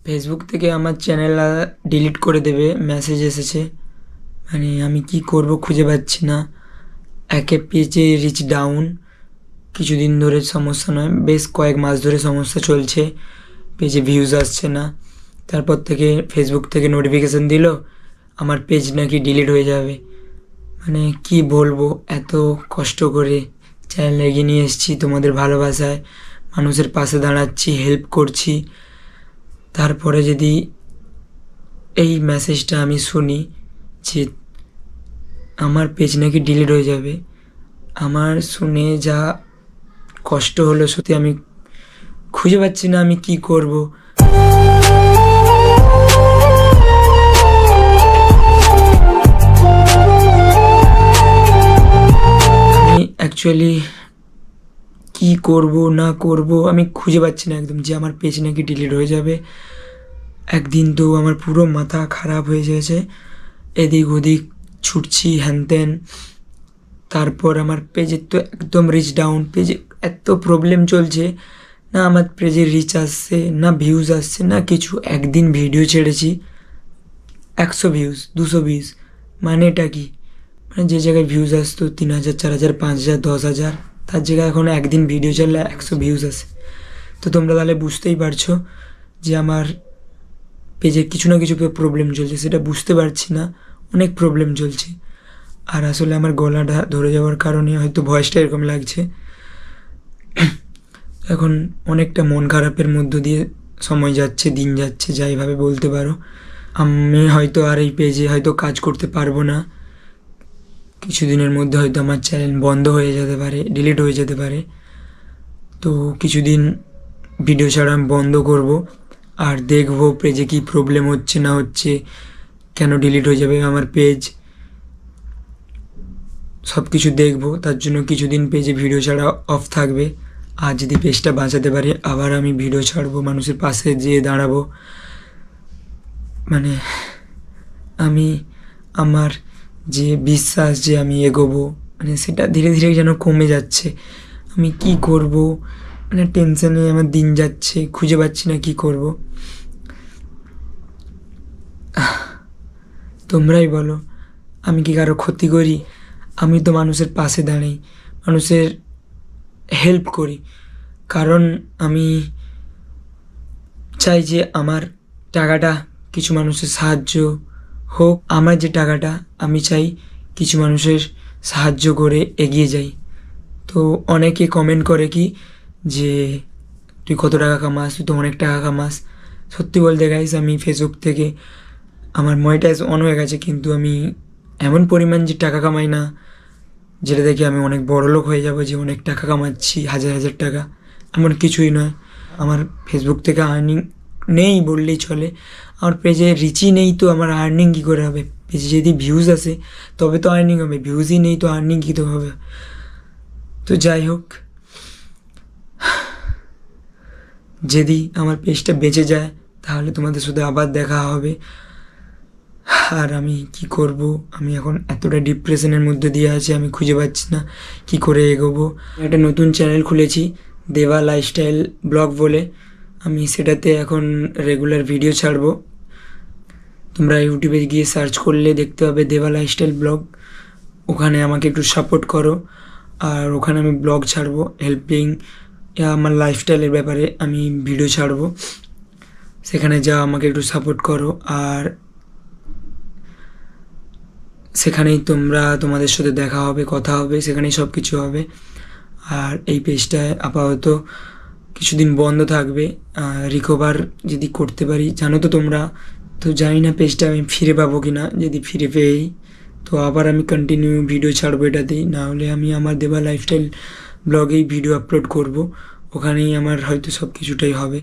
Facebook থেকে আমার channel delete করে দেবে মেসেজ এসেছে। মানে আমি কি করব খুঁজে পাচ্ছি না। একে পেজে রিচ ডাউন, কিছুদিন ধরে সমস্যা নয়, বেশ কয়েক মাস ধরে সমস্যা চলছে, পেজে ভিউজ আসছে না। তারপর থেকে ফেসবুক থেকে নোটিফিকেশান দিল আমার পেজ নাকি ডিলিট হয়ে যাবে। মানে কি বলবো, এত কষ্ট করে চ্যানেল এগিয়ে নিয়ে এসেছি তোমাদের ভালোবাসায়, মানুষের পাশে দাঁড়াচ্ছি, হেল্প করছি, তারপরে যদি এই মেসেজটা আমি শুনি যে আমার পেজ নাকি ডিলিট হয়ে যাবে, আমার শুনে যা কষ্ট হলো সত্যি। আমি খুঁজে পাচ্ছি না আমি কি করব। আমি অ্যাকচুয়ালি কি করব না করব আমি খুঁজে পাচ্ছি না একদম, যে আমার পেজ নাকি ডিলিট হয়ে যাবে। একদিন তো আমার পুরো মাথা খারাপ হয়ে গেছে, এদিক ওদিক ছুটছি হ্যান ত্যান। তারপর আমার পেজের তো একদম রিচ ডাউন, পেজে এত প্রবলেম চলছে, না আমার পেজে রিচ আসছে, না ভিউজ আসছে, না কিছু। একদিন ভিডিও ছেড়েছি 100 ভিউজ, 200 ভিউজ, মানে এটা কি? মানে যে জায়গায় ভিউজ আসতো 3000, 4000, 5000, 10,000, তার জায়গায় এখন একদিন ভিডিও চাললে 100 ভিউজ আসে। তো তোমরা তাহলে বুঝতেই পারছো যে আমার পেজে কিছু না কিছু প্রবলেম চলছে, সেটা বুঝতে পারছি না, অনেক প্রবলেম চলছে। আর আসলে আমার গলাটা ধরে যাওয়ার কারণে হয়তো ভয়েসটা এরকম লাগছে। এখন অনেকটা মন খারাপের মধ্য দিয়ে সময় যাচ্ছে, দিন যাচ্ছে, যাইভাবে বলতে পারো। আমি হয়তো আর এই পেজে হয়তো কাজ করতে পারবো না, কিছুদিনের মধ্যে হয়তো আমার চ্যানেল বন্ধ হয়ে যেতে পারে, ডিলিট হয়ে যেতে পারে। তো কিছুদিন ভিডিও ছাড়া আমি বন্ধ করব, আর দেখবো পেজে কী প্রবলেম হচ্ছে না হচ্ছে, কেন ডিলিট হয়ে যাবে আমার পেজ, সব কিছু দেখবো। তার জন্য কিছুদিন পেজে ভিডিও ছাড়া অফ থাকবে। আর যদি পেজটা বাঁচাতে পারি আবার আমি ভিডিও ছাড়বো, মানুষের পাশে যেয়ে দাঁড়াবো। মানে আমি আমার যে বিশ্বাস যে আমি এগোবো, মানে সেটা ধীরে ধীরে যেন কমে যাচ্ছে। আমি কি করব, মানে টেনশানে আমার দিন যাচ্ছে, খুঁজে পাচ্ছি না কি করব। তোমরাই বলো, আমি কি কারো ক্ষতি করি? আমি তো মানুষের পাশে দাঁড়াই, মানুষের হেল্প করি, কারণ আমি চাই যে আমার টাকাটা কিছু মানুষের সাহায্য হোক। আমার যে টাকাটা আমি চাই কিছু মানুষের সাহায্য করে এগিয়ে যাই। তো অনেকে কমেন্ট করে কি যে তুই কত টাকা কামাস, তুই তো অনেক টাকা কামাস। সত্যি বলতে গাইস, আমি ফেসবুক থেকে আমার মনিটাইজ অন হয়ে গেছে, কিন্তু আমি এমন পরিমাণ যে টাকা কামাই না, যেটা দেখে আমি অনেক বড়লোক হয়ে যাব, যে অনেক টাকা কামাচ্ছি, হাজার হাজার টাকা, এমন কিছুই নয়। আমার ফেসবুক থেকে আর্নিং নেই বললেই চলে। আমার পেজে রিচই নেই, তো আমার আর্নিং কী করে হবে? পেজে যদি ভিউজ আসে তবে তো আর্নিং হবে, ভিউজই নেই তো আর্নিং কী তো হবে? তো যাই হোক, যদি আমার পেজটা বেঁচে যায় তাহলে তোমাদের সাথে আবার দেখা হবে। আর আমি কি করব, আমি এখন এতটা ডিপ্রেশনের মধ্যে দিয়ে আছি, আমি খুঁজে পাচ্ছি না কি করে এগোবো। একটা নতুন চ্যানেল খুলেছি, দেবা লাইফস্টাইল ব্লগ বলে। আমি সেটাতে এখন রেগুলার ভিডিও ছাড়বো। তোমরা ইউটিউবে গিয়ে সার্চ করলে দেখতে পাবে দেবা লাইফস্টাইল ব্লগ। ওখানে আমাকে একটু সাপোর্ট করো। আর ওখানে আমি ব্লগ ছাড়বো হেল্পিং, আমার লাইফস্টাইলের ব্যাপারে আমি ভিডিও ছাড়বো। সেখানে যা আমাকে একটু সাপোর্ট করো, আর সেখানেই তোমাদের সাথে দেখা হবে, কথা হবে, সেখানেই সব কিছু হবে। আর এই পেজটায় আপাতত কিছুদিন বন্ধ থাকবে, রিকভার যদি করতে পারি, জানো তো তোমরা, তো জানি না পেজটা আমি ফিরে পাবো কি না। যদি ফিরে পেয়ে তো আবার আমি কন্টিনিউ ভিডিও ছাড়বো এটাতেই, নাহলে আমি আমার দেবা লাইফস্টাইল ব্লগেই ভিডিও আপলোড করব, ওখানেই আমার হয়তো সব কিছুটাই হবে।